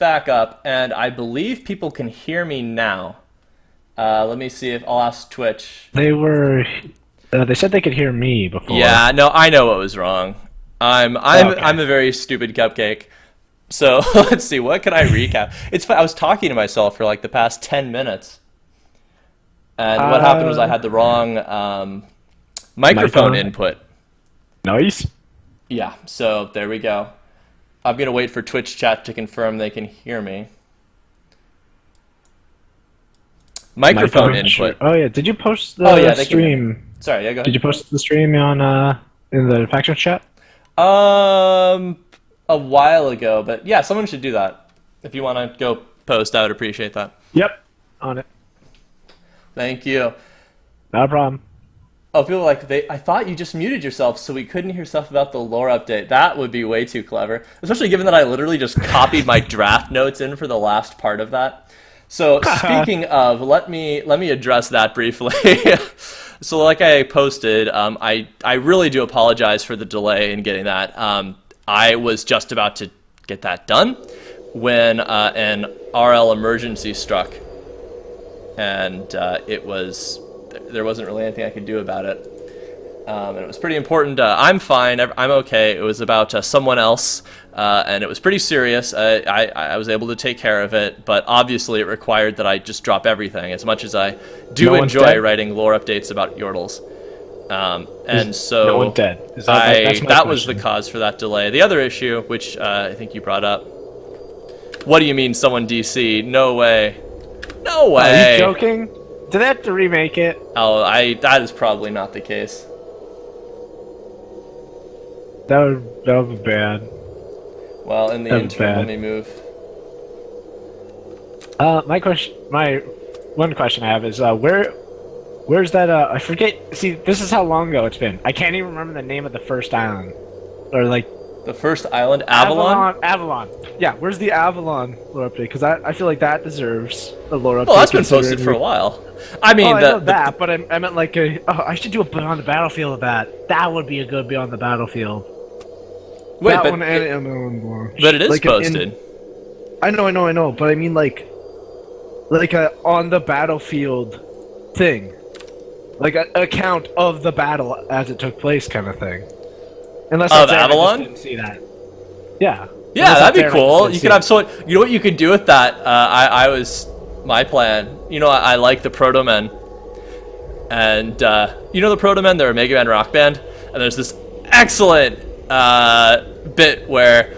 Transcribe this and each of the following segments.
back up, and I believe people can hear me now. Let me see if I'll ask Twitch. They were. They said they could hear me before. Yeah, no, I know what was wrong. I'm a very stupid cupcake. So let's see, what can I recap? It's I was talking to myself for like the past 10 minutes, and what happened was I had the wrong microphone input. Nice. Yeah, so there we go. I'm gonna wait for Twitch chat to confirm they can hear me. Microphone input. Sure. Oh yeah, did you post the stream? Sorry, yeah, go ahead. Did you post the stream on in the faction chat? A while ago, but yeah, someone should do that. If you want to go post, I would appreciate that. Yep, on it. Thank you. Not a problem. Oh, people are like, I thought you just muted yourself so we couldn't hear stuff about the lore update. That would be way too clever. Especially given that I literally just copied my draft notes in for the last part of that. So speaking of, let me address that briefly. So like I posted, I really do apologize for the delay in getting that. I was just about to get that done when an RL emergency struck, and there wasn't really anything I could do about it. And it was pretty important. I'm fine. I'm okay. It was about someone else, and it was pretty serious. I was able to take care of it, but obviously it required that I just drop everything. As much as I do enjoy writing lore updates about Yordles, and so no one's dead. That was the cause for that delay. The other issue, which I think you brought up. What do you mean, someone DC? No way. No way. Are you joking? Did they have to remake it? Oh, that is probably not the case. That would be bad. Well, in the interim, let me move. My one question I have is where's that? I forget. See, this is how long ago it's been. I can't even remember the name of the first island, or like the first island, Avalon. Avalon. Yeah, where's the Avalon lore update? Because I feel like that deserves a lore update. Well, that's been posted for a while. I mean, I know that, but I meant like I should do a Beyond the Battlefield of that. That would be a good Beyond the Battlefield. Wait, that but one and but it is like posted. I know, but I mean like a on the battlefield thing, like an account of the battle as it took place, kind of thing. Unless of Avalon, I didn't see that. Yeah. Yeah, that'd be cool. You could have you know what you could do with that? My plan. You know, I like the Proto Men, and you know the Proto Men. They're a Mega Man rock band, and there's this excellent bit where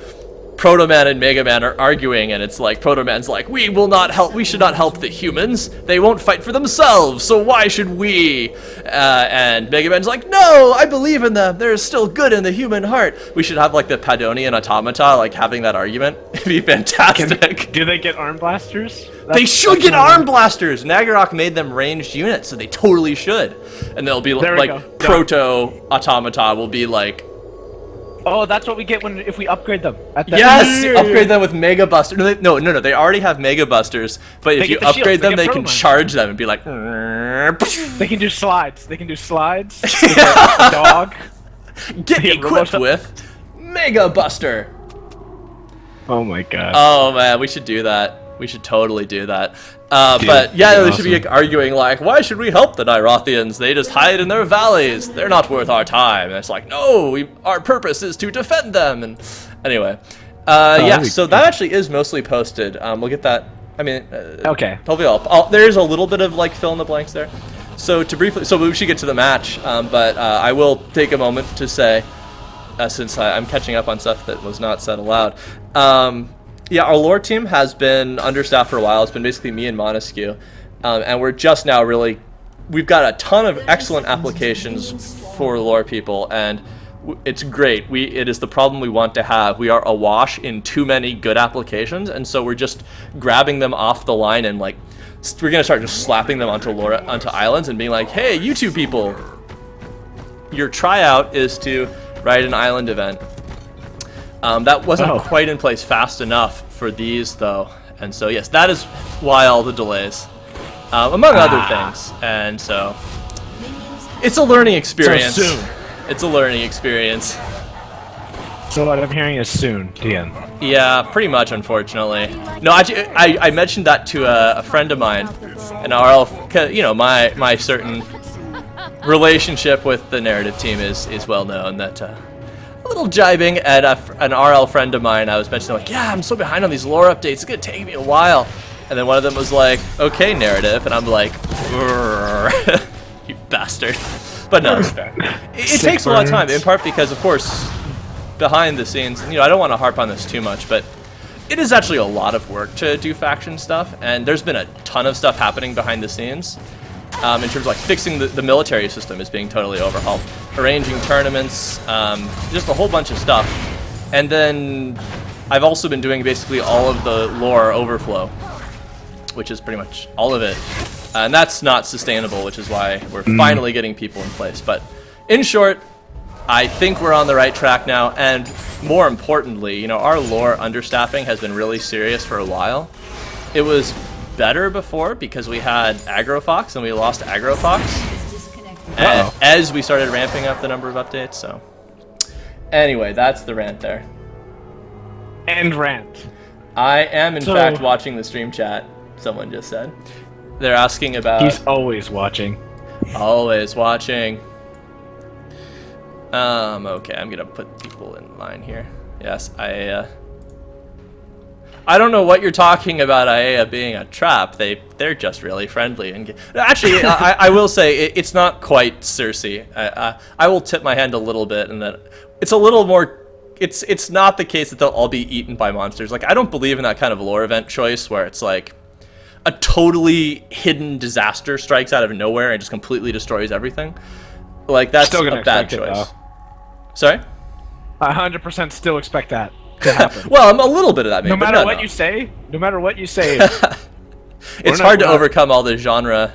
Proto Man and Mega Man are arguing, and it's like Proto Man's like, we should not help the humans. They won't fight for themselves, so why should we? And Mega Man's like, no, I believe in them. There's still good in the human heart. We should have like the Padonian Automata, like having that argument. It'd be fantastic. Do they get arm blasters? They should get arm blasters. Naggarok made them ranged units, so they totally should. And they'll be like Proto Automata will be like. Oh, that's what we get if we upgrade them. Yes, upgrade them with Mega Buster. No, they already have Mega Busters, but if you upgrade them, they can charge them and be like. They can do slides. They can do slides. Yeah. Dog. Get equipped with Mega Buster. Oh my god. Oh man, we should do that. We should totally do that. But yeah, they should be like, arguing like, why should we help the Nyrothians? They just hide in their valleys. They're not worth our time. And it's like, no, our purpose is to defend them. And anyway, yeah. So that actually is mostly posted. We'll get that. I mean, okay. Hopefully, there's a little bit of like fill in the blanks there. So we should get to the match. But I will take a moment to say, since I'm catching up on stuff that was not said aloud. Yeah, our lore team has been understaffed for a while. It's been basically me and Montesquieu. And we're just now we've got a ton of excellent applications for lore people, and it's great. It is the problem we want to have. We are awash in too many good applications, and so we're just grabbing them off the line and like, we're going to start just slapping them onto islands and being like, hey, you two people, your tryout is to write an island event. That wasn't quite in place fast enough for these, though. And so, yes, that is why all the delays, among other things. And so, it's a learning experience. So soon. It's a learning experience. So what I'm hearing is soon, TN. Yeah, pretty much, unfortunately. No, actually, I mentioned that to a friend of mine, an RL, 'cause, you know, my certain relationship with the narrative team is well known. That a little jibing at an RL friend of mine, I was mentioning like, yeah, I'm so behind on these lore updates. It's gonna take me a while. And then one of them was like, okay, narrative, and I'm like, you bastard. But no, it's fair. It takes a lot of time, in part because, of course, behind the scenes, you know, I don't want to harp on this too much, but it is actually a lot of work to do faction stuff, and there's been a ton of stuff happening behind the scenes. In terms of like fixing the military system is being totally overhauled, arranging tournaments, just a whole bunch of stuff. And then I've also been doing basically all of the lore overflow, which is pretty much all of it. And that's not sustainable, which is why we're finally getting people in place. But in short, I think we're on the right track now, and more importantly, you know, our lore understaffing has been really serious for a while. It was better before because we had AgroFox and we lost AgroFox as we started ramping up the number of updates. So anyway, that's the rant there. End rant. I am in fact watching the stream chat, someone just said. They're asking about... He's always watching. Always watching. Okay, I'm gonna put people in line here. Yes, I don't know what you're talking about Aya being a trap. They're just really friendly. And actually, I will say, it's not quite Cersei. I will tip my hand a little bit, and that it's a little more... It's not the case that they'll all be eaten by monsters. Like, I don't believe in that kind of lore event choice where it's like a totally hidden disaster strikes out of nowhere and just completely destroys everything. Like, that's a bad choice. Sorry? 100% still expect that to happen. Well, I'm a little bit of that, maybe. No matter what you say, it's hard to overcome all the genre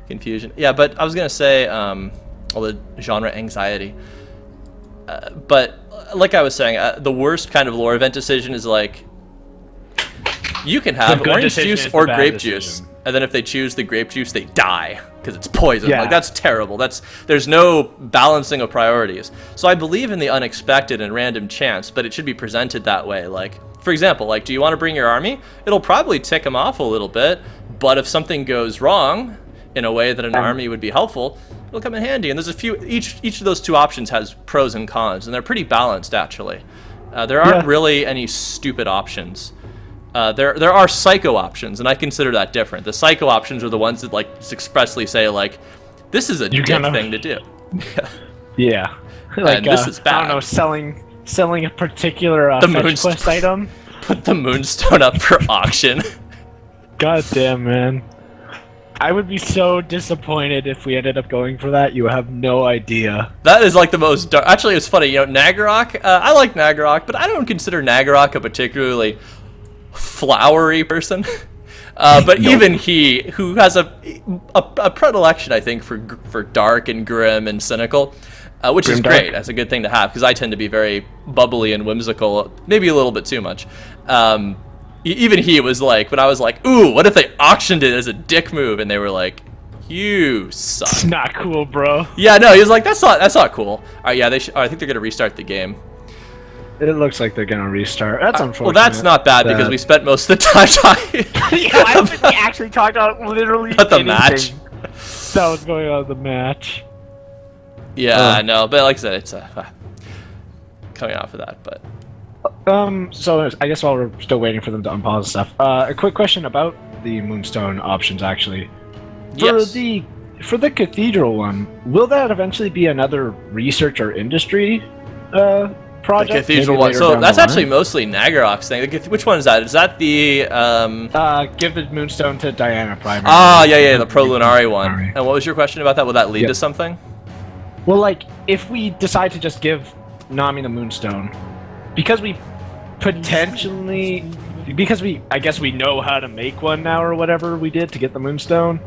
confusion. Yeah, but I was going to say all the genre anxiety. But like I was saying, the worst kind of lore event decision is like, you can have orange juice or grape juice, and then if they choose the grape juice, they die because it's poison. Yeah. Like, that's terrible. There's no balancing of priorities. So I believe in the unexpected and random chance, but it should be presented that way. Like, for example, like, do you want to bring your army? It'll probably tick them off a little bit, but if something goes wrong in a way that an army would be helpful, it'll come in handy. And there's a few, each of those two options has pros and cons, and they're pretty balanced, actually. There aren't really any stupid options. There are psycho options, and I consider that different. The psycho options are the ones that like just expressly say like, this is a dick thing to do. Yeah. Like, and this is bad. I don't know, selling a particular fetch quest item. Put the moonstone up for auction. God damn, man. I would be so disappointed if we ended up going for that. You have no idea. That is like the most dark. Actually, it's funny. You know, Naggarok. I like Naggarok, but I don't consider Naggarok a particularly flowery person. But even he, who has a predilection, I think, for dark and grim and cynical, which is great. That's a good thing to have, because I tend to be very bubbly and whimsical, maybe a little bit too much. Even he was like, when I was like, ooh, what if they auctioned it as a dick move? And they were like, you suck. It's not cool, bro. Yeah, no, he was like, that's not cool. All right, yeah, I think they're gonna restart the game. It looks like they're gonna restart. That's unfortunate. Well, that's not bad because we spent most of the time talking. Yeah, I don't think we actually talked about literally about the match. That was going on the match. Yeah, no, but like I said, it's coming off of that, but. So I guess while we're still waiting for them to unpause stuff, a quick question about the Moonstone options, actually. For the Cathedral one, will that eventually be another research or industry project? The Cathedral one. So that's actually mostly Naggarok's thing. Which one is that? Is that the give the Moonstone to Diana Prime? Ah, yeah, the Pro Lunari one. And what was your question about that? Will that lead to something? Well, like, if we decide to just give Nami the Moonstone, because we potentially, I guess we know how to make one now or whatever we did to get the Moonstone,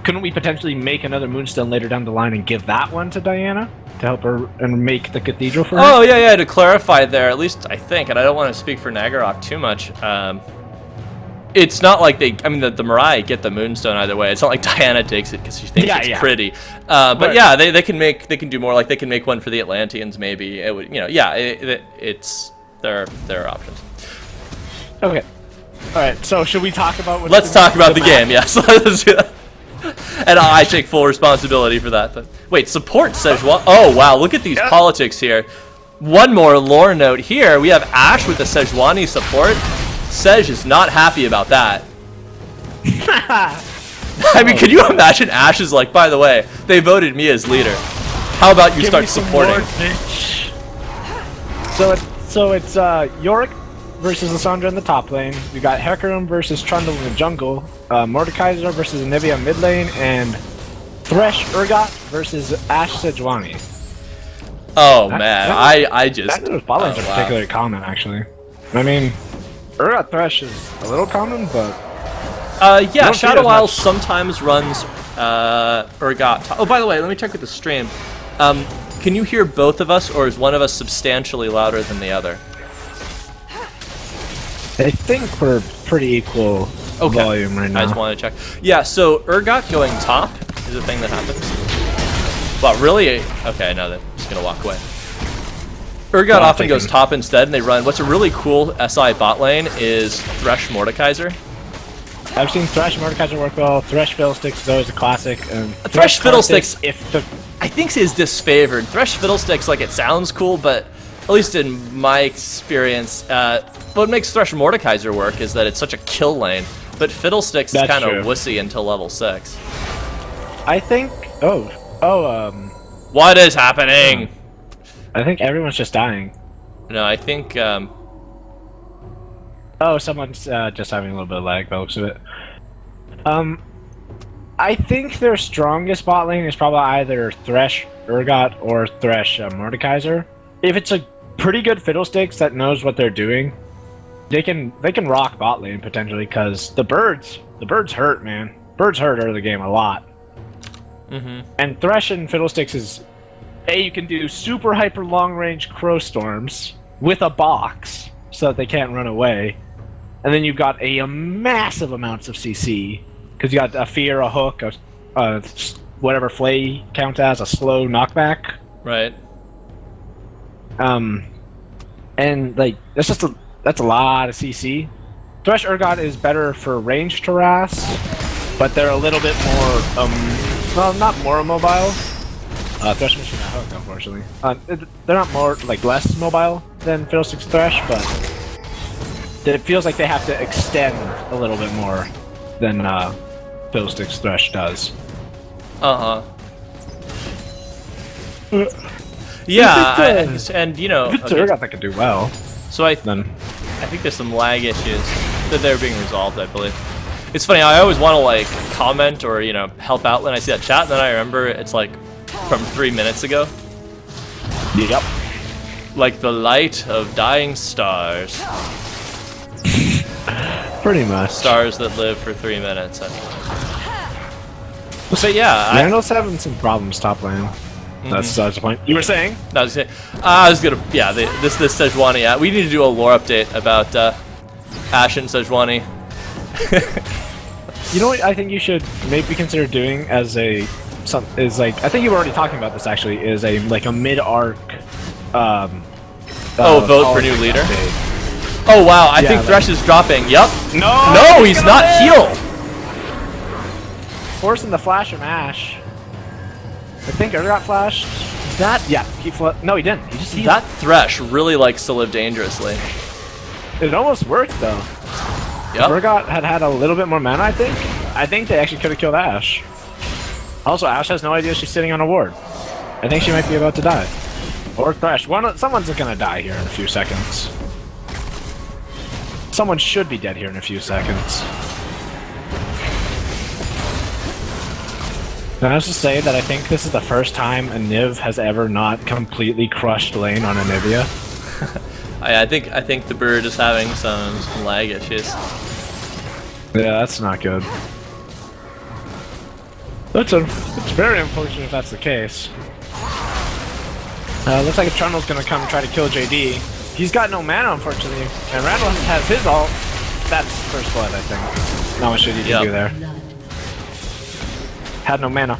couldn't we potentially make another Moonstone later down the line and give that one to Diana to help her and make the Cathedral for her? Oh, yeah, to clarify there, at least I think, and I don't want to speak for Naggarok too much, it's not like they. I mean, the Mirai get the Moonstone either way. It's not like Diana takes it because she thinks it's pretty. But Right. yeah, they can do more. Like they can make one for the Atlanteans maybe. It would, it's there are options. Okay. All right. So should we talk about? What's Let's talk about the map? game. Yes. Let's do that. And I take full responsibility for that. But wait, support Sejuani. Oh wow, look at these politics here. One more lore note here. We have Ash with the Sejuani support. Sej is not happy about that. I mean, can you imagine Ash is like, by the way, they voted me as leader. How about you start supporting? So it's Yorick versus Lissandra in the top lane. We got Hecarim versus Trundle in the jungle. Mordekaiser versus Anivia mid lane, and Thresh Urgot versus Ash Sejuani. Oh man, I just. Those bot lanes are particularly common, actually. I mean, Urgot Thresh is a little common, but yeah, Shadow Isle sometimes runs Urgot. Oh, by the way, let me check with the stream. Can you hear both of us, or is one of us substantially louder than the other? I think we're pretty equal volume right now. I just want to check. Yeah, so Urgot going top is a thing that happens. Well, really? Okay, no, they're just going to walk away. Urgot often goes top instead, and they run. What's a really cool SI bot lane is Thresh Mordekaiser. I've seen Thresh Mordekaiser work well. Thresh Fiddlesticks is always a classic. Thresh Fiddlesticks, I think, is disfavored. Thresh Fiddlesticks, like, it sounds cool, but at least in my experience, what makes Thresh Mordekaiser work is that it's such a kill lane, but Fiddlesticks is kind of wussy until level 6. I think. What is happening? I think everyone's just dying. No, I think. Oh, someone's just having a little bit of lag by the looks of it. I think their strongest bot lane is probably either Thresh Urgot or Thresh Mordekaiser. If it's a pretty good Fiddlesticks that knows what they're doing, they can rock bot lane potentially, because the birds hurt, man. Birds hurt early game a lot. And Thresh and Fiddlesticks is you can do super hyper long range crow storms with a box so that they can't run away, and then you've got a massive amounts of CC because you got a fear, a hook, whatever Flay count as a slow knockback. Right. And like that's a lot of CC. Thresh Urgot is better for ranged harass, but they're a little bit more well, not more mobile. Thresh Mission not hook, unfortunately. They're not more less mobile than Fiddlesticks Thresh, but it feels like they have to extend a little bit more than Fiddlesticks Thresh does. Yeah, and you know, Urgot that could do well. So I think there's some lag issues that they're being resolved, I believe. It's funny, I always want to comment or help out when I see that chat, and then I remember it's from 3 minutes ago. Yep. Like the light of dying stars. Pretty much. Stars that live for 3 minutes. So yeah, Randall's having some problems top lane. That's the point. You were saying? No, I was gonna. Yeah, this Sejuani. We need to do a lore update about Ash and Sejuani. You know what I think you should maybe consider doing as I think you were already talking about this actually, is a mid-arc vote for new leader. Oh wow, I think Thresh is dropping. Yep. No, he's not healed. Forcing the flash from Ash. I think Urgot flashed. No, he didn't. He just healed. That Thresh really likes to live dangerously. It almost worked though. Yep. Urgot had a little bit more mana, I think. I think they actually could have killed Ash. Also, Ash has no idea she's sitting on a ward. I think she might be about to die. Or Thresh. Someone's gonna die here in a few seconds. Someone should be dead here in a few seconds. Can I just say that I think this is the first time a Niv has ever not completely crushed lane on Anivia? I think the bird is having some lag issues. Yeah, that's not good. It's very unfortunate if that's the case. Looks like Trundle's gonna come try to kill JD. He's got no mana, unfortunately, and Randall has his ult. that's first blood, I think. Not much shit you can do there. Had no mana.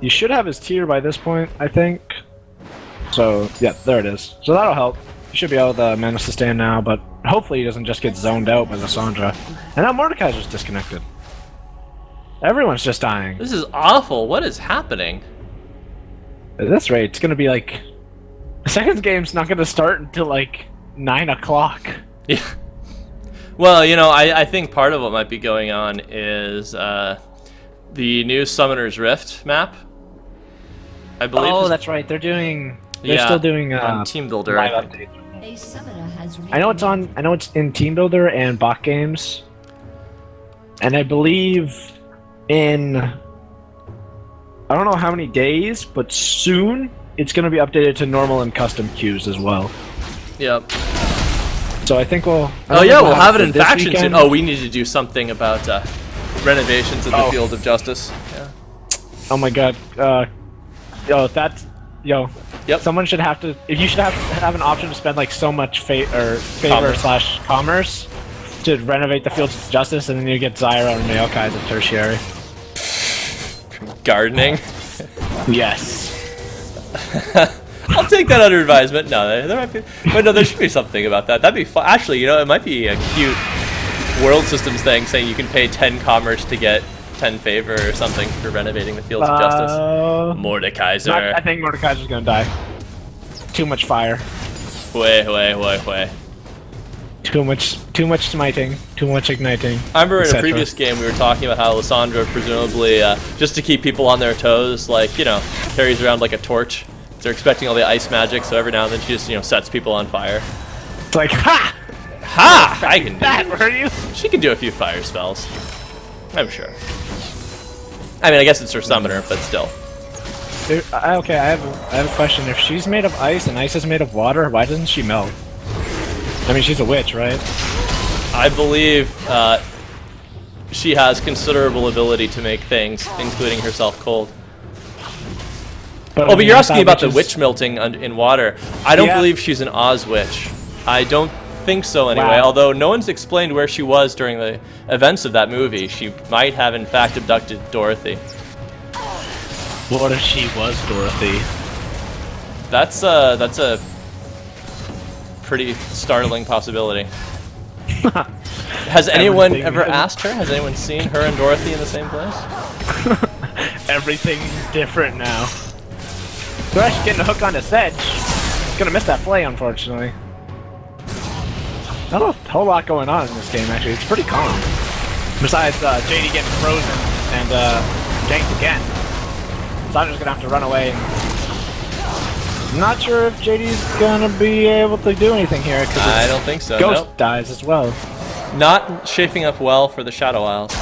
You should have his tier by this point, I think. So, yeah, there it is. So that'll help. You should be able to mana sustain now, but hopefully he doesn't just get zoned out by Lissandra. And now Mordekaiser's just disconnected. Everyone's just dying. This is awful. What is happening? At this rate, it's gonna be like... The second game's not gonna start until like 9 o'clock. Yeah. Well, you know, I think part of what might be going on is the new Summoner's Rift map. I believe. Oh, that's right. They're still doing on Team Builder. live updates. I know it's on. I know it's in Team Builder and bot games, and I believe in. I don't know how many days, but soon it's going to be updated to normal and custom queues as well. Yep. So I think we'll. Oh yeah, we'll have it in faction soon. Oh, we need to do something about renovations of the Field of Justice. Yeah. Oh my God. Yep. Someone should have to. If you should have an option to spend like so much favor / commerce to renovate the Field of Justice, and then you get Zyra and Maokai as tertiary. Gardening. Yes. I'll take that under advisement. No, there might be, but no, there should be something about that. That'd be fun. Actually, you know, it might be a cute world systems thing saying you can pay 10 commerce to get 10 favor or something for renovating the Fields of Justice. Mordekaiser. I think Mordekaiser's gonna die. Too much fire. Way. Too much smiting. Too much igniting. I remember in a previous game we were talking about how Lissandra presumably, just to keep people on their toes, like, you know, carries around like a torch. They're expecting all the ice magic, so every now and then she just, you know, sets people on fire. It's like, ha! Ha! I can do that, were you? She can do a few fire spells. I'm sure. I mean, I guess it's her summoner, but still. Okay, I have a question. If she's made of ice and ice is made of water, why doesn't she melt? I mean, she's a witch, right? I believe she has considerable ability to make things, including herself cold. But you're asking about the witch melting in water. I don't believe she's an Oz witch. I don't think so anyway, although no one's explained where she was during the events of that movie. She might have in fact abducted Dorothy. What if she was Dorothy? That's a pretty startling possibility. Has anyone ever asked her? Has anyone seen her and Dorothy in the same place? Everything's different now. Thresh getting a hook on the sedge. He's gonna miss that play, unfortunately. Not a whole lot going on in this game, actually. It's pretty calm. Besides JD getting frozen and ganked again. Sandra's gonna have to run away. I'm not sure if JD's gonna be able to do anything here. I don't think so. Ghost dies as well. Not shaping up well for the Shadow Isles.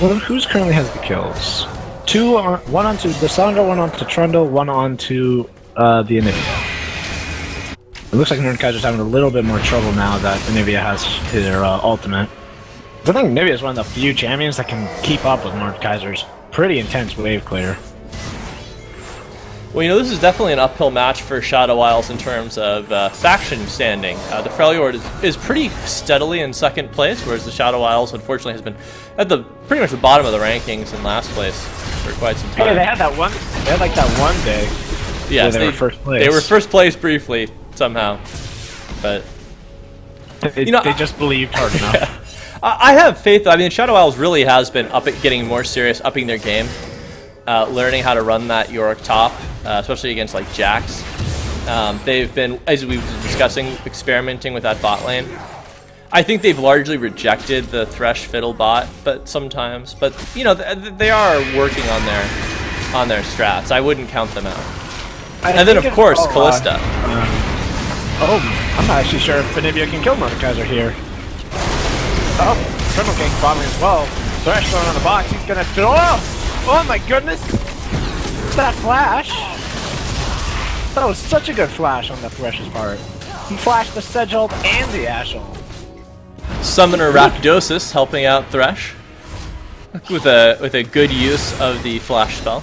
Well, who's currently has the kills? One onto Lissandra, one onto Trundle, one onto the Anivia. It looks like Mordekaiser's having a little bit more trouble now that Anivia has her ultimate. I think Anivia is one of the few champions that can keep up with Mordekaiser's pretty intense wave clear. Well, you know, this is definitely an uphill match for Shadow Isles in terms of faction standing. The Freljord is pretty steadily in second place, whereas the Shadow Isles, unfortunately, has been at pretty much the bottom of the rankings in last place for quite some time. Hey, they had like that one day. Yes, they were first place. They were first place briefly somehow, but you know, they just believed hard enough. Yeah. I have faith. I mean, Shadow Isles really has been getting more serious, upping their game. Learning how to run that Yorick top, especially against like Jax. They've been, as we were discussing, experimenting with that bot lane. I think they've largely rejected the Thresh Fiddle bot, but you know, they are working on their strats. I wouldn't count them out. And then of course Callista. I'm not actually sure if Anivia can kill Mordekaiser here. Oh, Trundle gank bombing as well. Thresh throwing on the box. He's gonna throw. Oh my goodness! That flash! That was such a good flash on the Thresh's part. He flashed the Sedge ult and the Ashe ult. Summoner Rakdosis helping out Thresh with a good use of the flash spell.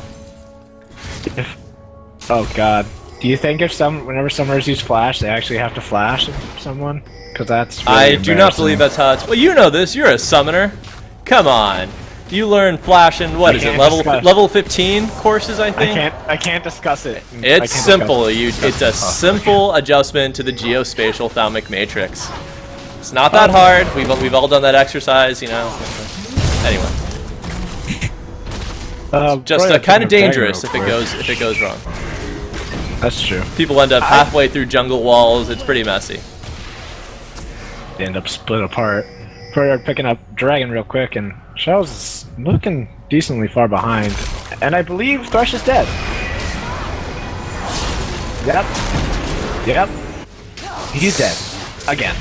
Oh god. Do you think whenever summoners use flash, they actually have to flash someone? Because that's really I do not believe that's how it's. Well, you know this. You're a summoner. Come on. You learn flash in what is it? Level 15 courses, I think. I can't discuss it. It's simple. It's a simple adjustment to the geospatial thalamic matrix. It's not that hard. We've all done that exercise, you know. Anyway. Just kind of dangerous if it goes wrong. That's true. People end up halfway through jungle walls. It's pretty messy. They end up split apart. Freljord picking up Dragon real quick, and Shell's is looking decently far behind. And I believe Thresh is dead. Yep. He's dead. Again.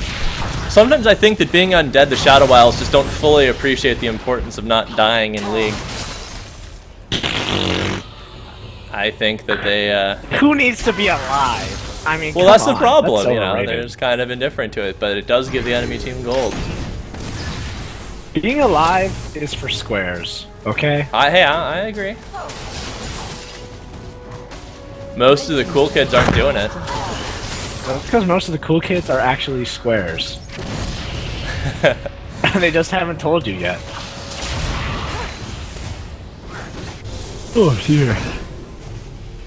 Sometimes I think that being undead, the Shadow Isles just don't fully appreciate the importance of not dying in League. I think that they, Who needs to be alive? I mean, well, that's the problem, that's so you know, overrated. they're just kind of indifferent to it, but it does give the enemy team gold. Being alive is for squares, okay? I agree. Most of the cool kids aren't doing it. That's because most of the cool kids are actually squares. They just haven't told you yet. Oh dear.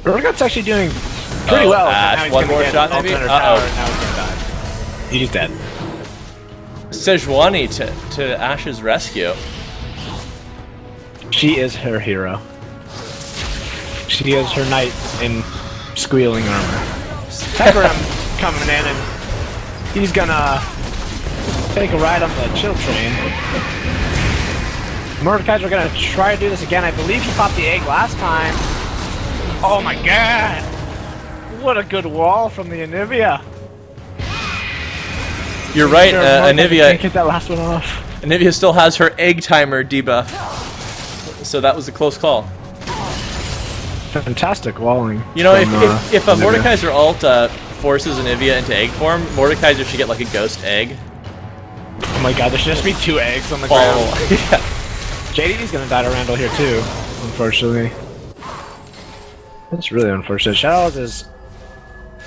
Urgot's actually doing pretty well. Ash, one more shot maybe? Uh-oh. He's dead. Sejuani to Ash's rescue. She is her hero. She is her knight in squealing armor. Hecarim coming in, and he's gonna take a ride on the chill train. Mordekaiser are gonna try to do this again. I believe he popped the egg last time. Oh my god! What a good wall from the Anivia. You're right, Anivia. Can't get that last one off. Anivia still has her egg timer debuff, so that was a close call. Fantastic walling. You know, from, if a Mordekaiser ult forces Anivia into egg form, Mordekaiser should get like a ghost egg. Oh my god, there should just be 2 eggs on the ground. Yeah. JD's gonna die to Randall here too, unfortunately. That's really unfortunate. Shadows is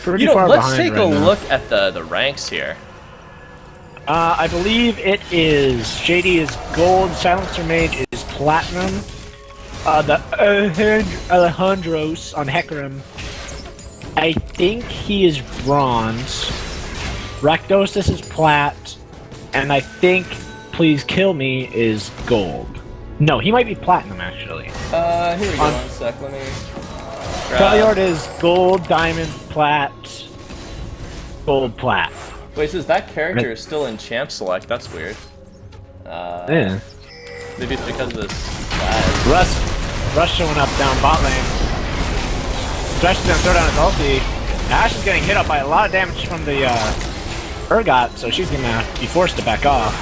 pretty far let's behind take right a now. look at the ranks here. I believe it is JD is gold, Silencer Mage is platinum. The Alejandros on Hecarim, I think he is bronze. Rakdos is plat, and I think Please Kill Me is gold. No, he might be platinum actually. Here we go. One sec. Let me. Freljord is gold, diamond, plat, gold, plat. Wait, it says that character is still in champ select. That's weird. Yeah. Maybe it's because of this. Rush showing up down bot lane. Thresh is gonna throw down his ulti. Ash is getting hit up by a lot of damage from the Urgot, so she's gonna be forced to back off.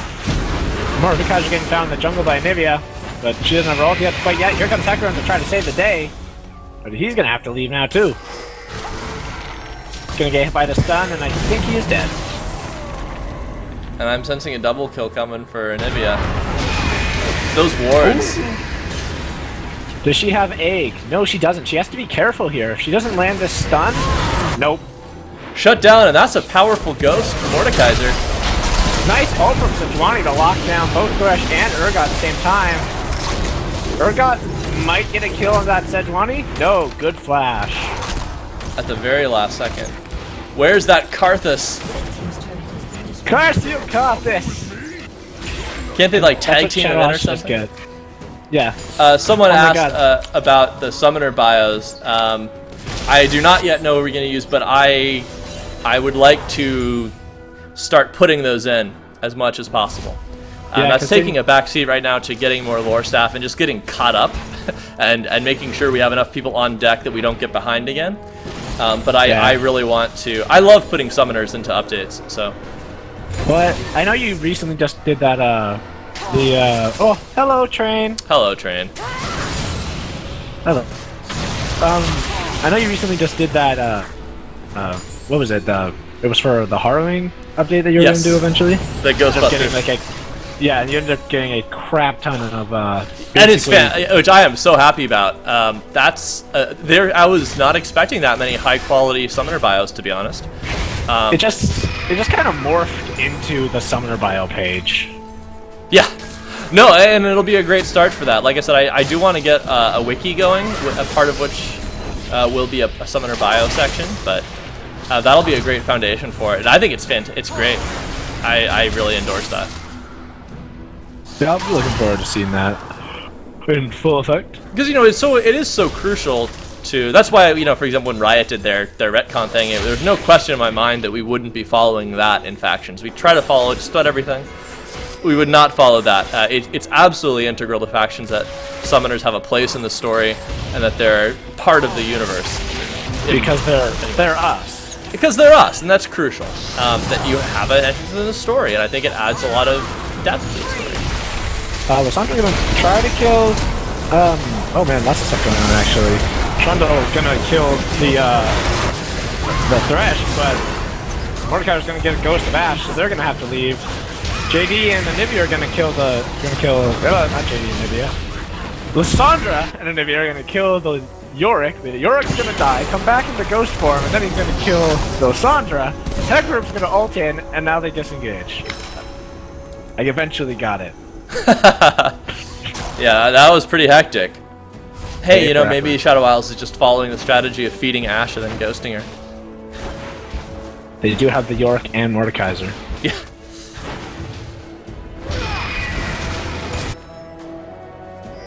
Mordekaiser getting found in the jungle by Anivia, but she doesn't have her ulti up quite yet. Here comes Hecarim to try to save the day, but he's gonna have to leave now too. Gonna get hit by the stun, and I think he is dead. And I'm sensing a double kill coming for Anivia. Those wards. Ooh. Does she have egg? No, she doesn't. She has to be careful here. If she doesn't land this stun, nope. Shut down, and that's a powerful ghost from Mordekaiser. Nice ult from Sejuani to lock down both Thresh and Urgot at the same time. Urgot might get a kill on that Sejuani. No, good flash. At the very last second. Where's that Karthus? Curse you, Karthus! Can't they like tag team him in or something? Good. Yeah. Someone Oh my asked about the summoner bios. I do not yet know what we're going to use, but I would like to start putting those in as much as possible. Yeah, that's taking a backseat right now to getting more lore staff and just getting caught up and making sure we have enough people on deck that we don't get behind again. But I really want to. I love putting summoners into updates. So. But I know you recently just did that. Oh, hello, train. Hello, train. Hello. I know you recently just did that. What was it? It was for the Harrowing update that you were going to do eventually. The Ghostbusters. Just getting like Yeah, and you end up getting a crap ton of and it's which I am so happy about. That's there. I was not expecting that many high quality summoner bios, to be honest. It just kind of morphed into the summoner bio page. Yeah. No, and it'll be a great start for that. Like I said, I do want to get a wiki going, a part of which will be a summoner bio section, but that'll be a great foundation for it. And I think it's it's great. I really endorse that. Yeah, I'll be looking forward to seeing that in full effect. Because it is so crucial to. That's why for example, when Riot did their retcon thing, there's no question in my mind that we wouldn't be following that in factions. We try to follow just about everything. We would not follow that. It's absolutely integral to factions that summoners have a place in the story and that they're part of the universe. Because they're us. Because they're us, and that's crucial. That you have an entrance in the story, and I think it adds a lot of depth to the story. Lysandra gonna try to kill. Oh man, lots of stuff going on actually. Trundle gonna kill the Thresh, but Mordekaiser's gonna get a Ghost of Ash, so they're gonna have to leave. JD and Anivia are gonna kill not JD and Anivia. Lysandra and Anivia are gonna kill the Yorick. The Yorik's gonna die, come back into ghost form, and then he's gonna kill Lysandra. Hecarim's gonna ult in, and now they disengage. I eventually got it. Yeah, that was pretty hectic. Hey, maybe Shadow Isles is just following the strategy of feeding Ashe and then ghosting her. They do have the Yorick and Mordekaiser. Yeah.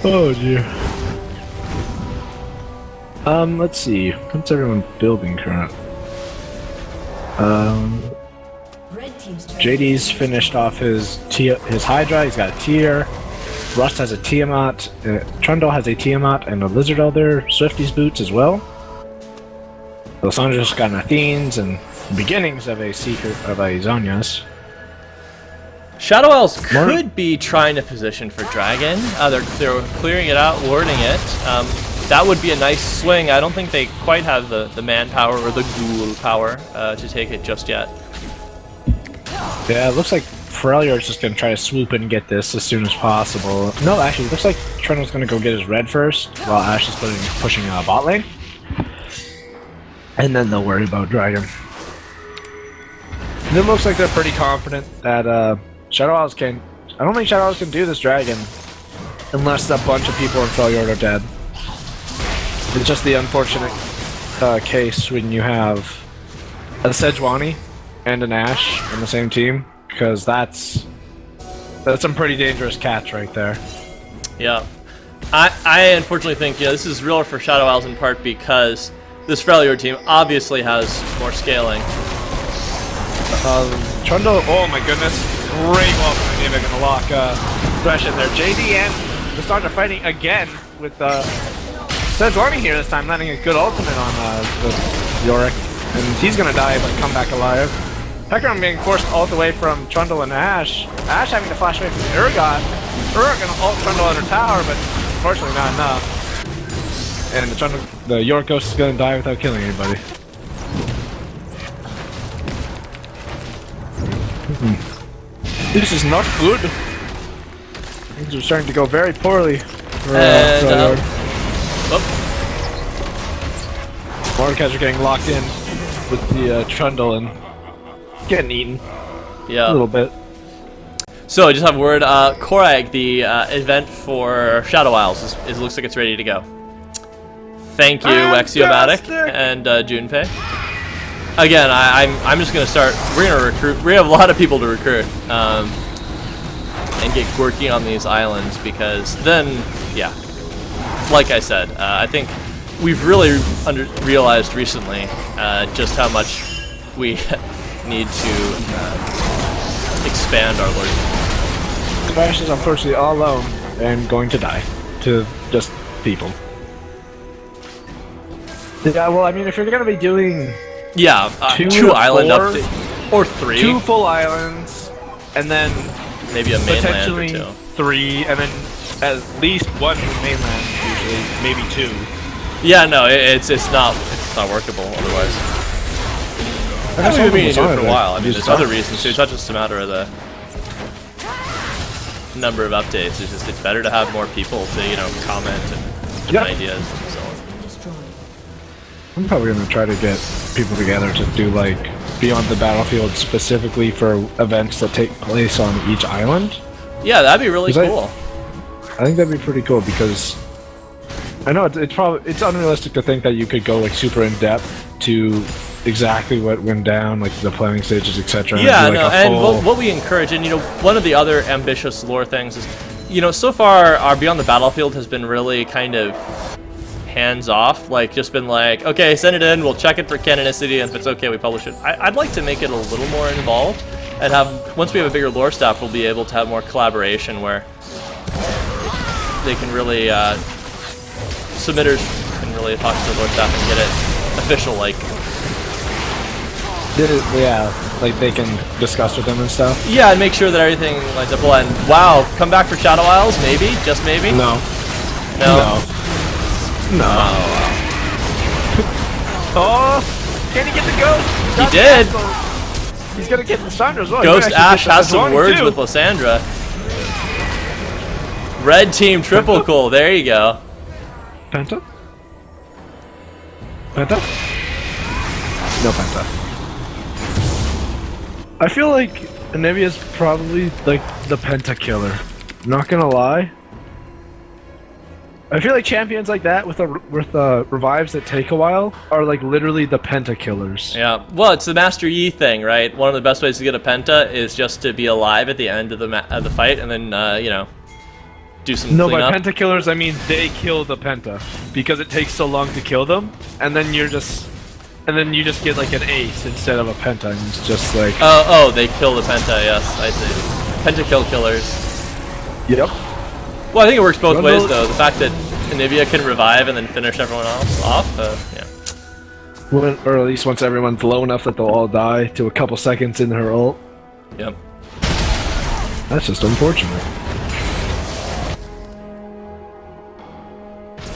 Oh dear. Let's see. What's everyone building currently? JD's finished off his Hydra. He's got a Tier. Rust has a Tiamat. Trundle has a Tiamat and a Lizard Elder. Swifty's boots as well. Lysandra's got an Athene's and beginnings of a Seeker of a Zhonya's. Shadow Isles could be trying to position for Dragon. They're clearing it out, warding it. That would be a nice swing. I don't think they quite have the manpower or the ghoul power to take it just yet. Yeah, it looks like Freljord's just gonna try to swoop in and get this as soon as possible. No, actually, it looks like Trundle's gonna go get his red first, while Ashe is pushing bot lane. And then they'll worry about Dragon. And it looks like they're pretty confident that Shadow Isles can. I don't think Shadow Isles can do this Dragon unless a bunch of people in Freljord are dead. It's just the unfortunate case when you have a Sejuani and an Ashe on the same team, because that's some pretty dangerous cats right there. Yeah, I unfortunately think this is real for Shadow Isles in part because this Freljord team obviously has more scaling. Trundle, oh my goodness, great welcome. I think they're gonna lock Thresh in there. JD and Lysandra fighting again with Sejuani here this time, landing a good ultimate on the Yorick, and he's gonna die but come back alive. Hecarim being forced ult away from Trundle and Ashe. Ashe having to flash away from Urgot. Urgot gonna ult Trundle on her tower, but unfortunately not enough. And the Yorick Ghost is gonna die without killing anybody. This is not good. Things are starting to go very poorly. Mordekaiser getting locked in with the Trundle and getting eaten. Yeah. A little bit. So I just have a word. Korag, the event for Shadow Isles, looks like it's ready to go. Thank you, Axiomatic and Junpei. Again, I'm just gonna start. We're gonna recruit. We have a lot of people to recruit, and get quirky on these islands because then, yeah, like I said, I think we've really realized recently just how much we need to expand our lord. Thresh is unfortunately all alone and going to die to just people. Yeah, well, I mean, if you're gonna be doing two island update or three, 2 full islands, and then maybe a mainland potentially or 2. 3, and then at least 1 mainland usually, maybe 2. Yeah, no, it's not workable otherwise. I we've been meaning to do it for a while. I mean, there's other reasons too. It's not just a matter of the. number of updates. It's just it's better to have more people to, you know, comment and give ideas and so on. I'm probably gonna try to get people together to do like Beyond the Battlefield specifically for events that take place on each island. Yeah, that'd be really cool. I think that'd be pretty cool because I know it's unrealistic to think that you could go like super in depth to exactly what went down, like the planning stages, etc. Yeah, no, and what we encourage, and you know, one of the other ambitious lore things is, you know, so far our Beyond the Battlefield has been really kind of hands off, like just been like, okay, send it in, we'll check it for canonicity, and if it's okay, we publish it. I'd like to make it a little more involved, and have, once we have a bigger lore staff, we'll be able to have more collaboration where they can really, submitters can really talk to the lore staff and get it official, like. Yeah, like they can discuss with them and stuff. Yeah, and make sure that everything lines up well. And wow, come back for Shadow Isles, maybe, just maybe. No. No. No. Oh, can he get the ghost? He did. He's gonna get Lysandra as well. Ghost Ash has some words with Lysandra. Red team triple cool. There you go. Penta? Penta? No Penta. I feel like Anivia's probably like the Penta killer. Not gonna lie. I feel like champions like that with revives that take a while are like literally the Penta killers. Yeah, well, it's the Master Yi thing, right? One of the best ways to get a Penta is just to be alive at the end of the fight, and then you know, do some cleanup. By Penta killers I mean they kill the Penta because it takes so long to kill them, and then you just get like an ace instead of a Penta, and it's just like oh, they kill the Penta. Yes, I see. Penta kill killers. Yep. Well, I think it works both ways, though. The fact that Anivia can revive and then finish everyone else off, yeah. Or at least once everyone's low enough that they'll all die to a couple seconds in her ult. Yep. That's just unfortunate.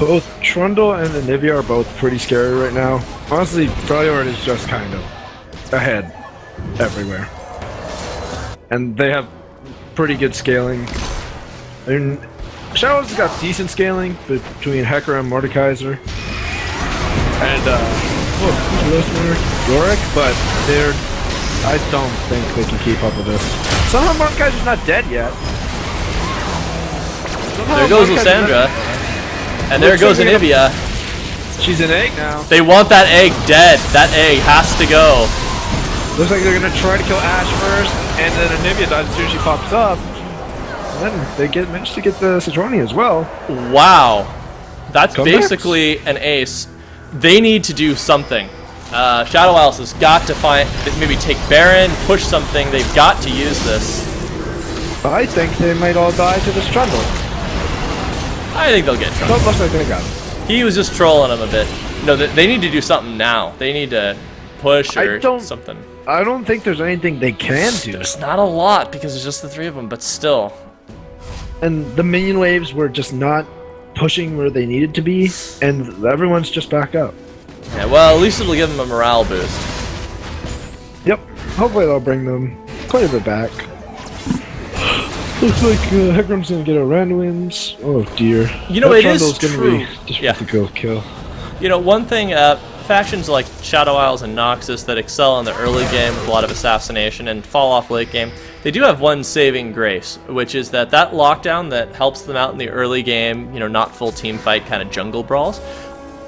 Both Trundle and Anivia are both pretty scary right now. Honestly, Freljord is just kind of ahead everywhere. And they have pretty good scaling. I mean, Shadow's got decent scaling between Hecker and Mordekaiser. And, Yorick, but I don't think they can keep up with this. Somehow Mordekaiser's not dead yet. There goes Lysandra. And there goes Anivia. She's an egg now. They want that egg dead. That egg has to go. Looks like they're gonna try to kill Ash first, and then Anivia dies as soon as she pops up. And then they manage to get the Citroni as well. Wow. That's basically an ace. They need to do something. Shadow Isles has got to maybe take Baron, push something. They've got to use this. I think they might all die to this Trundle. I think they'll get Trundle. Looks like they got him. He was just trolling him a bit. No, they need to do something now. They need to push or something. I don't think there's anything they can do. There's not a lot because it's just the three of them, but still. And the minion waves were just not pushing where they needed to be, and everyone's just back up. Yeah, well, at least it'll give them a morale boost. Yep. Hopefully they'll bring them quite a bit back. Looks like Heckram's gonna get a Randuin's. Oh dear. You know, that it is true. Yeah. To go kill. You know, one thing, factions like Shadow Isles and Noxus that excel in the early game with a lot of assassination and fall off late game, they do have one saving grace, which is that lockdown that helps them out in the early game, you know, not full team fight kind of jungle brawls,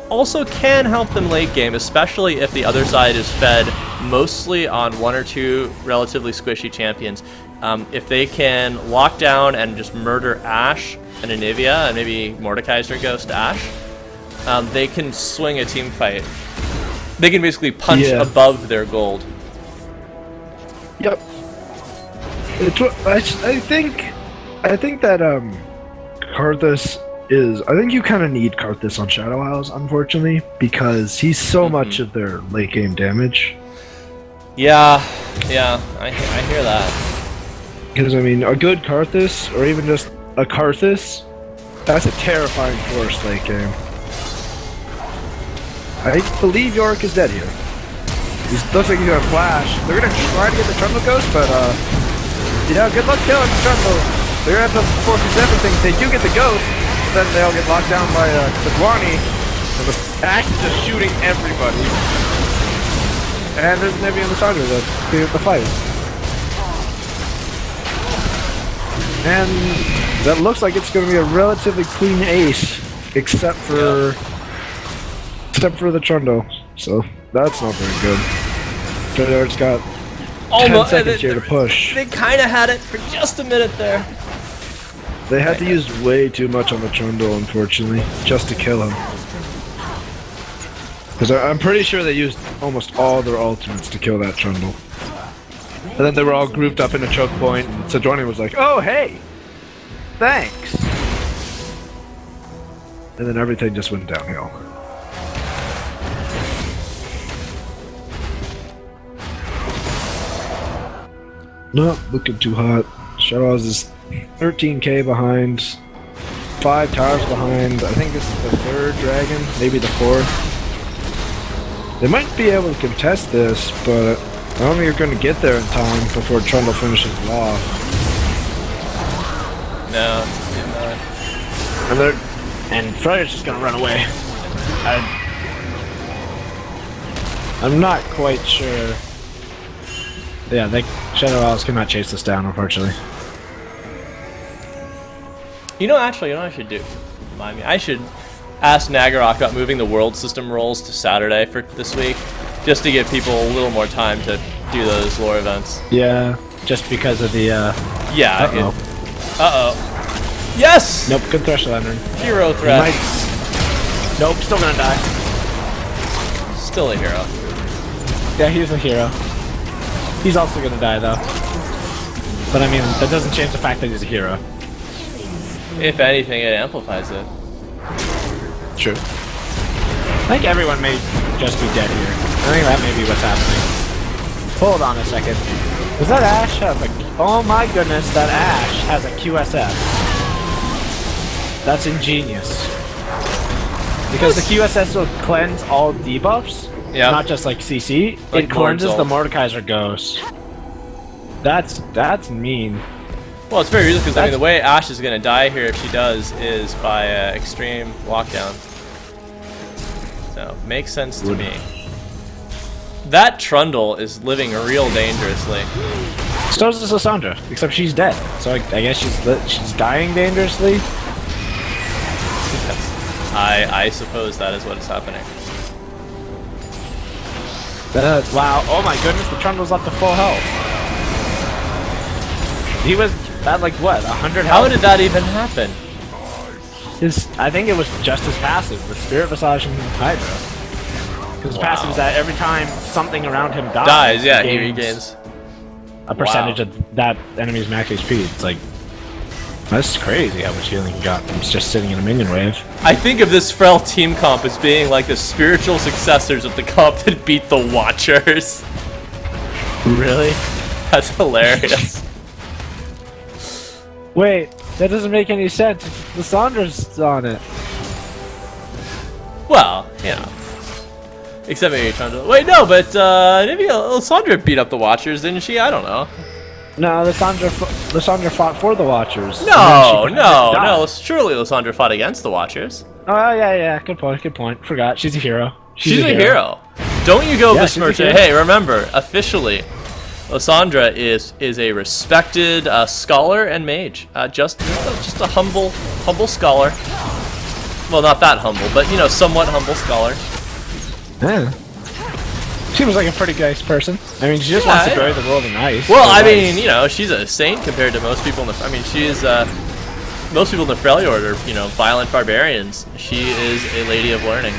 also can help them late game, especially if the other side is fed mostly on one or two relatively squishy champions. If they can lock down and just murder Ashe and Anivia and maybe Mordekaiser Ghost Ashe, they can swing a team fight. They can basically punch above their gold. Yep. I think that Karthus is. I think you kind of need Karthus on Shadow Isles, unfortunately, because he's so much of their late game damage. Yeah, I hear that. Because I mean, a good Karthus, or even just a Karthus, that's a terrifying force late game. I believe Yorick is dead here. He looks like he's gonna flash. They're gonna try to get the Trundle Ghost, but yeah, good luck killing the Trundle. They're gonna have to focus everything. They do get the ghost, but then they all get locked down by Sejuani. And the Ash is just shooting everybody. And there's Nevi and Lysandra to clear up the fight. And that looks like it's gonna be a relatively clean ace, except for the Trundle. So that's not very good. Freljord's got 10 seconds here to push. They kind of had it for just a minute there. They had to use way too much on the Trundle, unfortunately, just to kill him. Because I'm pretty sure they used almost all their ultimates to kill that Trundle. And then they were all grouped up in a choke point, and Sejuani was like, "Oh, hey! Thanks!" And then everything just went downhill. Not looking too hot. Shadows is 13k behind, 5 towers behind. I think this is the 3rd dragon, maybe the 4th. They might be able to contest this, but I don't think you're going to get there in time before Trundle finishes it off. No, And Freljord's just going to run away. I'm not quite sure. Yeah, Shadow Owls cannot chase this down, unfortunately. Actually, you know what I should do? Remind me. I should ask Nagorok about moving the world system rolls to Saturday for this week, just to give people a little more time to do those lore events. Yeah, just because of the, Yeah. Uh-oh. Yes! Nope, good Threshold Lantern. Hero threat. Nope, still gonna die. Still a hero. Yeah, he's a hero. He's also gonna die, though. But I mean, that doesn't change the fact that he's a hero. If anything, it amplifies it. True. I think everyone may just be dead here. I think that may be what's happening. Hold on a second. Does that Ash have a... Oh my goodness, that Ash has a QSF. That's ingenious. Because the QSS will cleanse all debuffs, not just like CC. Like it cleanses the Mordekaiser ghost. That's mean. Well, it's very reasonable because I mean the way Ash is gonna die here if she does is by extreme lockdown. So makes sense to me. That Trundle is living real dangerously. So is Lysandra, except she's dead. So I guess she's dying dangerously. I suppose that is what is happening. Wow! Oh my goodness, the Trundle's up to full health. He was at like what, 100 health? How did that even happen? I think it was just his passive, the Spirit Visage and Hydra. Because his passive is that every time something around him dies, yeah, he regains a percentage of that enemy's max HP. It's like, that's crazy how much healing he got from just sitting in a minion wave. I think of this Frel team comp as being like the spiritual successors of the comp that beat the Watchers. Really? That's hilarious. Wait, that doesn't make any sense. Lysandra's on it. Well, you know. Except maybe trying to... Wait, no, but maybe Lysandra beat up the Watchers, didn't she? I don't know. No, Lysandra fought for the Watchers. No, surely Lysandra fought against the Watchers. Oh, yeah, good point. Forgot, she's a hero. She's a hero. Don't you go besmirch it. Hey, remember, officially, Lysandra is a respected scholar and mage. Just a humble scholar. Well, not that humble, but, you know, somewhat humble scholar. Yeah. Seems like a pretty nice person. I mean, she just wants to bury the world in ice. Well, I mean, you know, she's a saint compared to most people in the... I mean, she is... most people in the Freljord are, you know, violent barbarians. She is a lady of learning.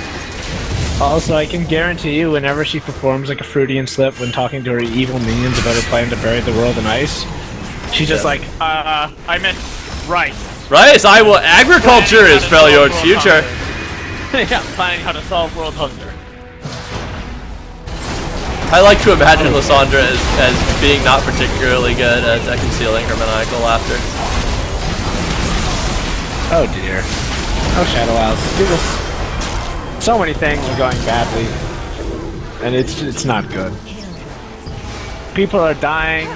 Also, I can guarantee you, whenever she performs like a Freudian slip when talking to her evil minions about her plan to bury the world in ice, she's just like, I meant rice. Rice? Agriculture is Freljord's future. Yeah, planning how to solve world hunger. I like to imagine Lysandra as being not particularly good at concealing her maniacal laughter. Oh dear. Oh, Shadow Owls. Do this. So many things are going badly, and it's not good. People are dying.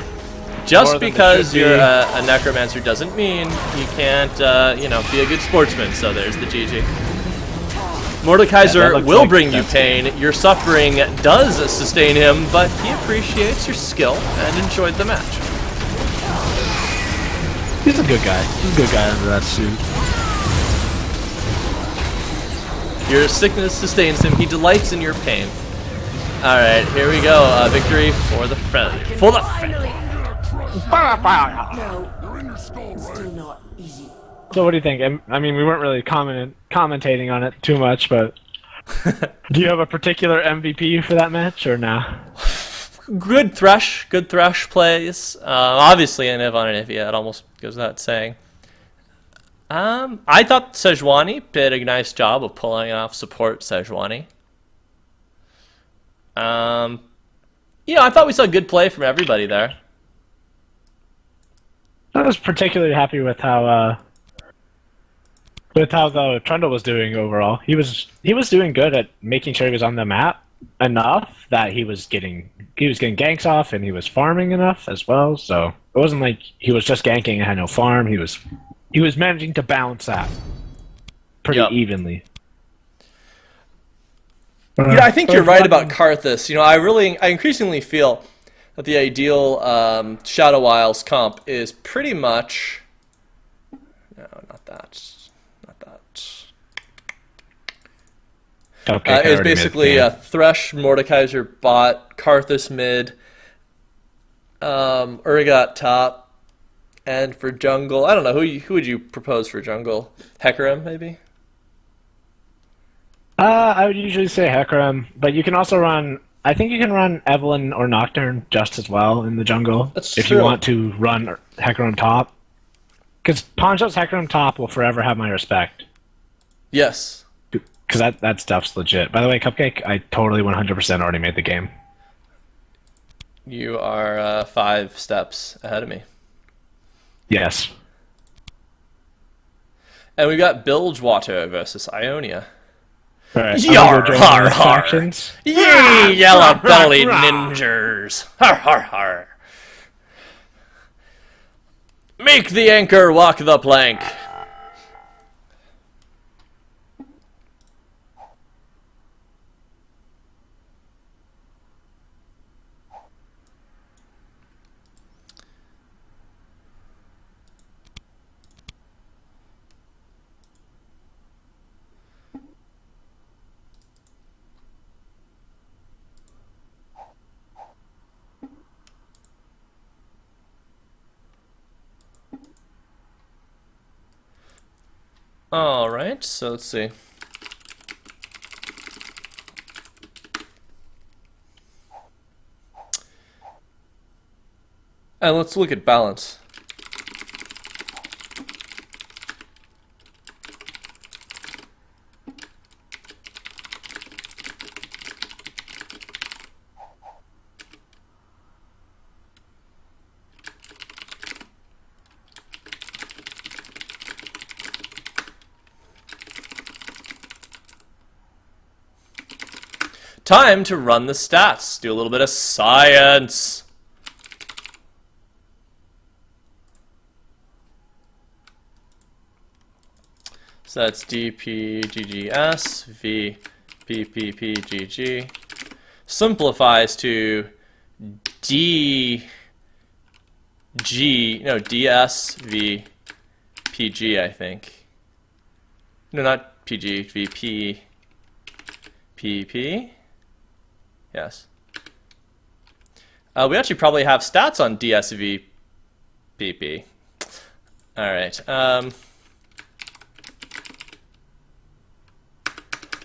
just More than they because should you're be. a necromancer doesn't mean you can't, you know, be a good sportsman. So there's the GG. Mordekaiser Yeah, that looks will like bring you that's pain. Your suffering does sustain him, but he appreciates your skill and enjoyed the match. He's a good guy. He's a good guy under that suit. Your sickness sustains him. He delights in your pain. All right, here we go. Victory for the Freljord. For the Freljord. No, still not easy. So what do you think? I mean, we weren't really commentating on it too much, but do you have a particular MVP for that match or nah? Good Thresh plays. Obviously, I live on an Ivia. It almost goes without saying. I thought Sejuani did a nice job of pulling off support Sejuani. You know, I thought we saw good play from everybody there. I was particularly happy with how the Trundle was doing overall. He was doing good at making sure he was on the map enough that he was getting ganks off, and he was farming enough as well. So it wasn't like he was just ganking and had no farm. He was managing to balance that pretty evenly. Yeah, I think you're right about Karthus. You know, I increasingly feel that the ideal Shadow Isles comp is pretty much not that. Okay, It's basically a Thresh, Mordekaiser bot, Karthus mid, Urgot top, and for jungle, I don't know who would you propose for jungle? Hecarim maybe. I would usually say Hecarim, but you can also run. I think you can run Evelyn or Nocturne just as well in the jungle. That's if true. you want to run Hecarim top, because Poncho's Hecarim top will forever have my respect. Yes. Because that stuff's legit. By the way, Cupcake, I totally 100% already made the game. You are 5 steps ahead of me. Yes. And we've got Bilgewater versus Ionia. Alright, Yar har har! Ye yellow-bellied ninjas! Har har har! Make the anchor walk the plank! Alright, so let's see. And let's look at balance. Time to run the stats. Do a little bit of science. So that's DPGGS, V, PPPGG. Simplifies to DSVPG, I think. No, not PG, VP, PP. Yes. We actually probably have stats on DSVPP. All right.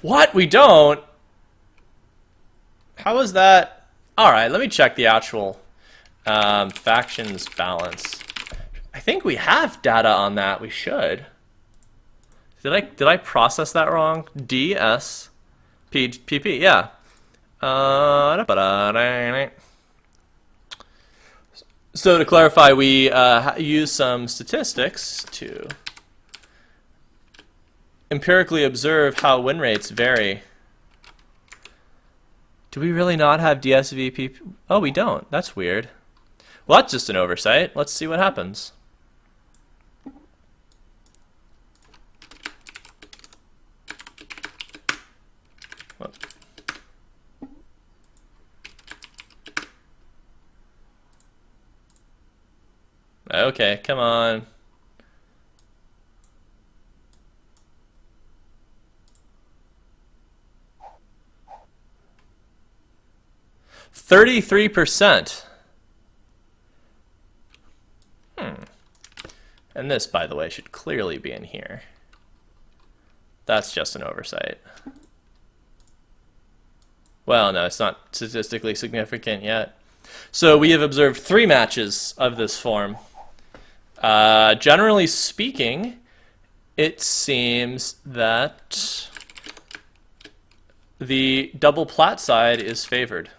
What? We don't? How is that? All right, let me check the actual factions balance. I think we have data on that. We should. Did I process that wrong? DSPP, yeah. So to clarify, we use some statistics to empirically observe how win rates vary. Do we really not have DSVP? Oh, we don't. That's weird. Well, that's just an oversight. Let's see what happens. Whoop. Okay, come on. %33%. And this, by the way, should clearly be in here. That's just an oversight. Well, no, it's not statistically significant yet. So we have observed 3 matches of this form. Generally speaking, it seems that the double plat side is favored.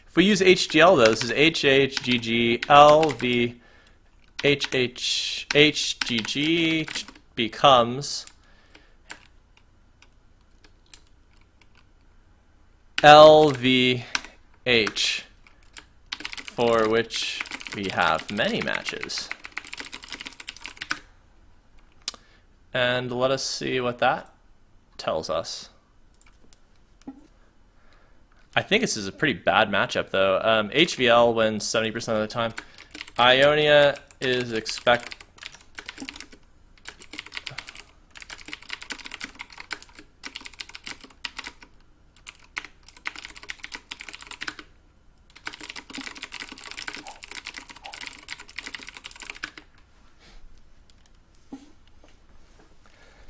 If we use HGL, though, this is HHGG HHGG becomes LVH, for which we have many matches. And let us see what that tells us. I think this is a pretty bad matchup, though. HVL wins 70% of the time. Ionia is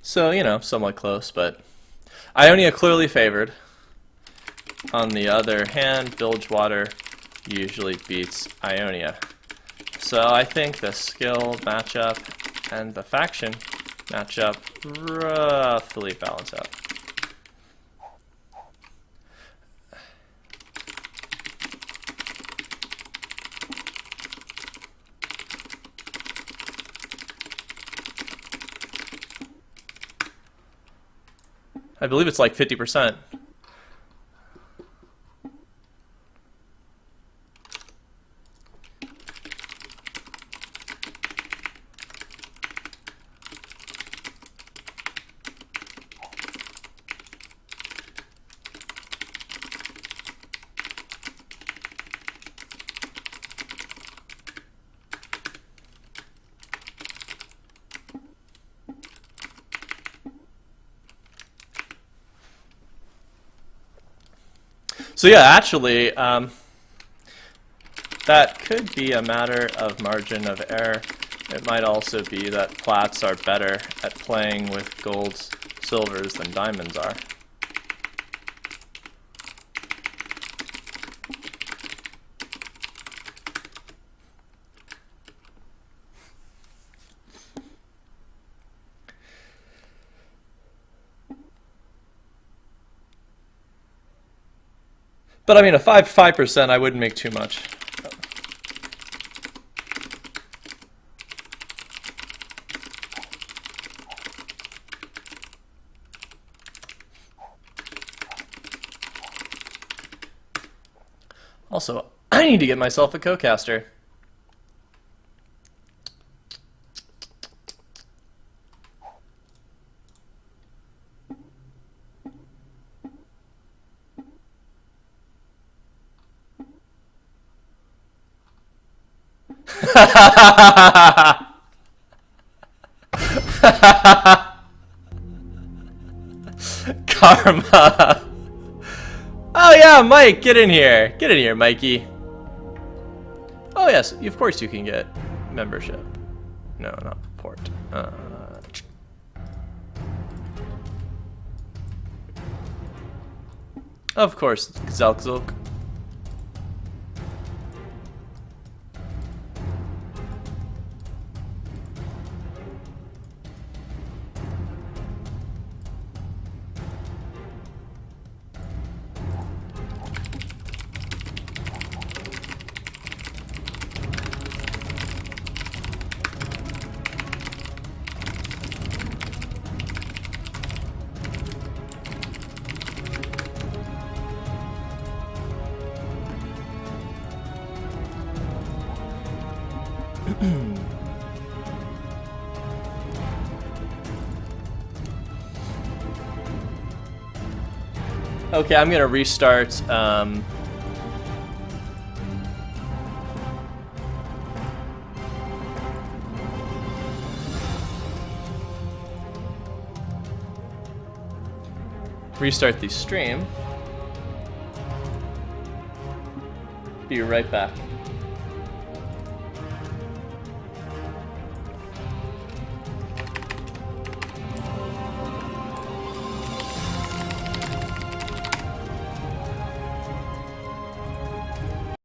so, you know, somewhat close, but Ionia clearly favored. On the other hand, Bilgewater usually beats Ionia. So I think the skill matchup and the faction matchup roughly balance out. I believe it's like 50%. So yeah, actually, that could be a matter of margin of error. It might also be that plats are better at playing with golds, silvers than diamonds are. But I mean, a 5% I wouldn't make too much. Also, I need to get myself a co-caster. Karma. Oh yeah, Mike, get in here. Get in here, Mikey. Oh yes, of course you can get membership. No, not port. Of course, Zelkzulk. Okay, I'm gonna restart. Restart the stream. Be right back.